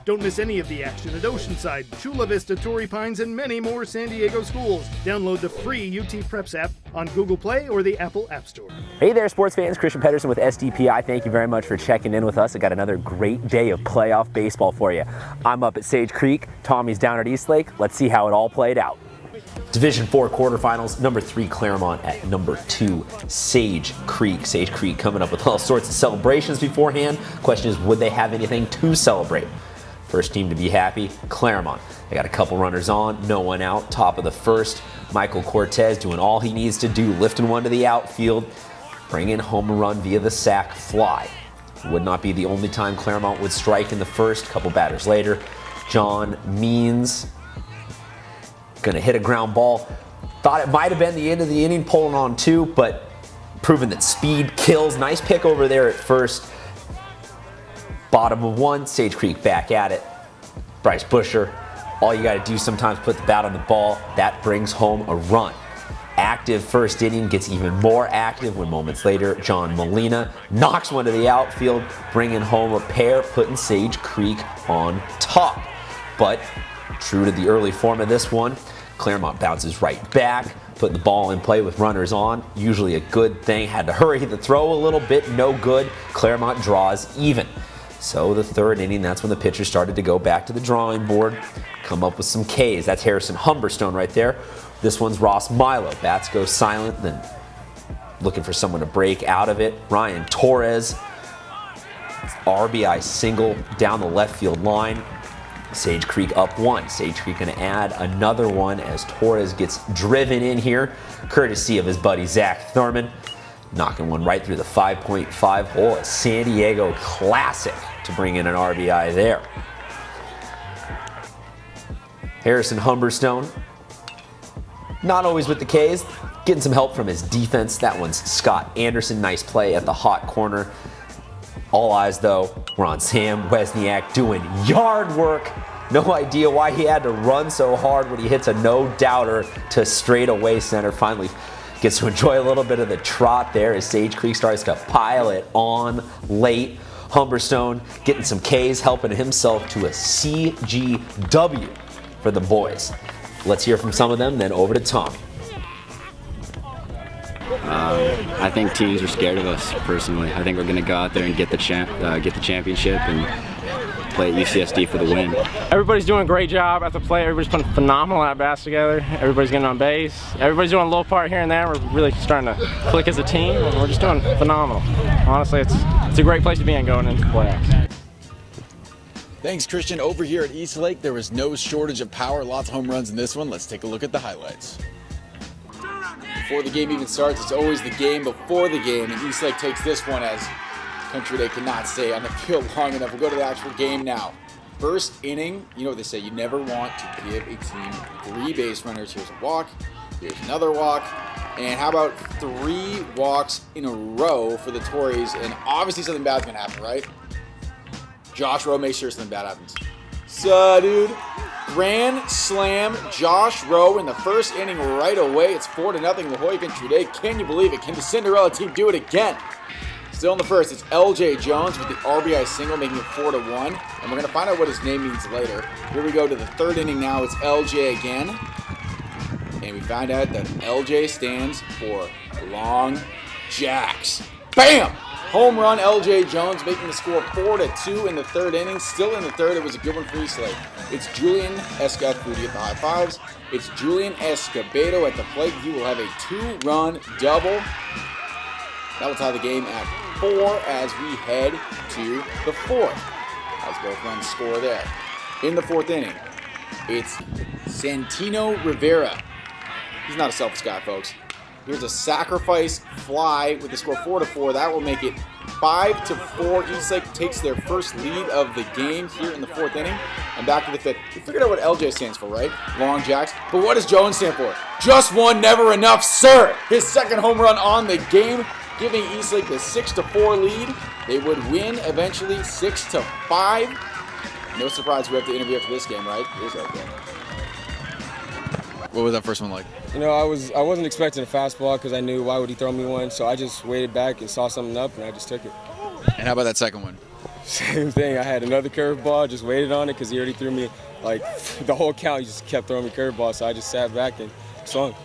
Don't miss any of the action at Oceanside, Chula Vista, Torrey Pines, and many more San Diego schools. Download the free UT Preps app on Google Play or the Apple App Store. Hey there, sports fans. Christian Pedersen with SDPI. Thank you very much for checking in with us. I got another great day of playoff baseball for you. I'm up at Sage Creek. Tommy's down at Eastlake. Let's see how it all played out. Division 4 quarterfinals, number 3 Claremont at number 2 Sage Creek. Sage Creek coming up with all sorts of celebrations beforehand. Question is, would they have anything to celebrate? First team to be happy, Claremont. They got a couple runners on, no one out, top of the first. Michael Cortez doing all he needs to do, lifting one to the outfield, bringing home a run via the sac fly. Would not be the only time Claremont would strike in the first. Couple batters later, John Means gonna hit a ground ball. Thought it might have been the end of the inning, pulling on 2, but proven that speed kills. Nice pick over there at first. Bottom of 1, Sage Creek back at it. Bryce Busher, all you gotta do sometimes put the bat on the ball. That brings home a run. Active first inning, gets even more active when moments later, John Molina knocks one to the outfield, bringing home a pair, putting Sage Creek on top. But true to the early form of this one, Claremont bounces right back, putting the ball in play with runners on. Usually a good thing. Had to hurry the throw a little bit, no good. Claremont draws even. So the third inning, that's when the pitchers started to go back to the drawing board, come up with some Ks. That's Harrison Humberstone right there. This one's Ross Milo. Bats go silent, then looking for someone to break out of it. Ryan Torres, RBI single down the left field line. Sage Creek up 1. Sage Creek going to add another one as Torres gets driven in here, courtesy of his buddy Zach Thurman. Knocking one right through the 5.5 hole. A San Diego classic to bring in an RBI there. Harrison Humberstone, not always with the Ks, getting some help from his defense. That one's Scott Anderson. Nice play at the hot corner. All eyes, though, were on Sam Wesniak doing yard work. No idea why he had to run so hard when he hits a no-doubter to straightaway center. Finally gets to enjoy a little bit of the trot there as Sage Creek starts to pile it on late. Humberstone getting some Ks, helping himself to a CGW for the boys. Let's hear from some of them, then over to Tommy. I think teams are scared of us, personally. I think we're going to go out there and get the championship and play at UCSD for the win. Everybody's doing a great job at the plate. Everybody's putting phenomenal at-bats together. Everybody's getting on base. Everybody's doing a little part here and there. We're really starting to click as a team, and we're just doing phenomenal. Honestly, it's a great place to be in going into the playoffs. Thanks, Christian. Over here at Eastlake, there was no shortage of power. Lots of home runs in this one. Let's take a look at the highlights. Before the game even starts, it's always the game before the game, and Eastlake takes this one as Country Day cannot stay on the field long enough. We'll go to the actual game now. First inning, you know what they say, you never want to give a team 3 base runners. Here's a walk, here's another walk, and how about 3 walks in a row for the Tories, and obviously something bad's gonna happen, right? Josh Rowe makes sure something bad happens. So, dude, grand slam, Josh Rowe in the first inning right away. It's 4-0 La Jolla Country Day. Can you believe it? Can the Cinderella team do it again? Still in the first, it's LJ Jones with the RBI single, making it 4-1. And we're going to find out what his name means later. Here we go to the third inning now. It's LJ again. And we find out that LJ stands for Long Jacks. Bam! Home run, LJ Jones making the score 4-2 in the third inning. Still in the third, it was a good one for Eastlake. It's Julian Escafudi at the high fives. It's Julian Escobedo at the plate. He will have a 2-run double. That will tie the game at 4 as we head to the fourth. As both runs score there. In the fourth inning, it's Santino Rivera. He's not a selfish guy, folks. Here's a sacrifice fly with the score 4-4. That will make it 5-4. Eastlake takes their first lead of the game here in the fourth inning. And back to the fifth. We figured out what LJ stands for, right? Long Jacks. But what does Jones stand for? Just one, never enough, sir. His second home run on the game, giving Eastlake the 6-4 lead. They would win eventually 6-5. No surprise we have to interview after this game, right? Here's LJ. What was that first one like? You know, I wasn't expecting a fastball because I knew why would he throw me one, so I just waited back and saw something up, and I just took it. And how about that second one? Same thing. I had another curveball, just waited on it because he already threw me like the whole count. He just kept throwing me curveballs, so I just sat back and swung.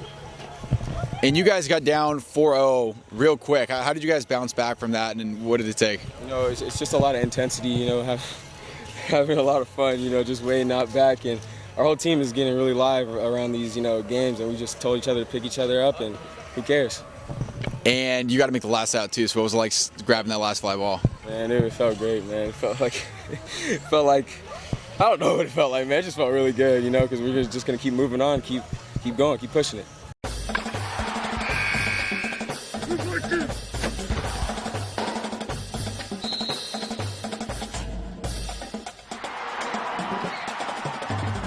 And you guys got down 4-0 real quick. How did you guys bounce back from that, and what did it take? You know, it's just a lot of intensity. You know, having a lot of fun. You know, just waiting out back, and our whole team is getting really live around these games, and we just told each other to pick each other up, and who cares? And you got to make the last out too. So what was it like grabbing that last fly ball? Man, it felt great, man. It felt like I don't know what it felt like, man. It just felt really good, you know, because we were just gonna keep moving on, keep going, keep pushing it.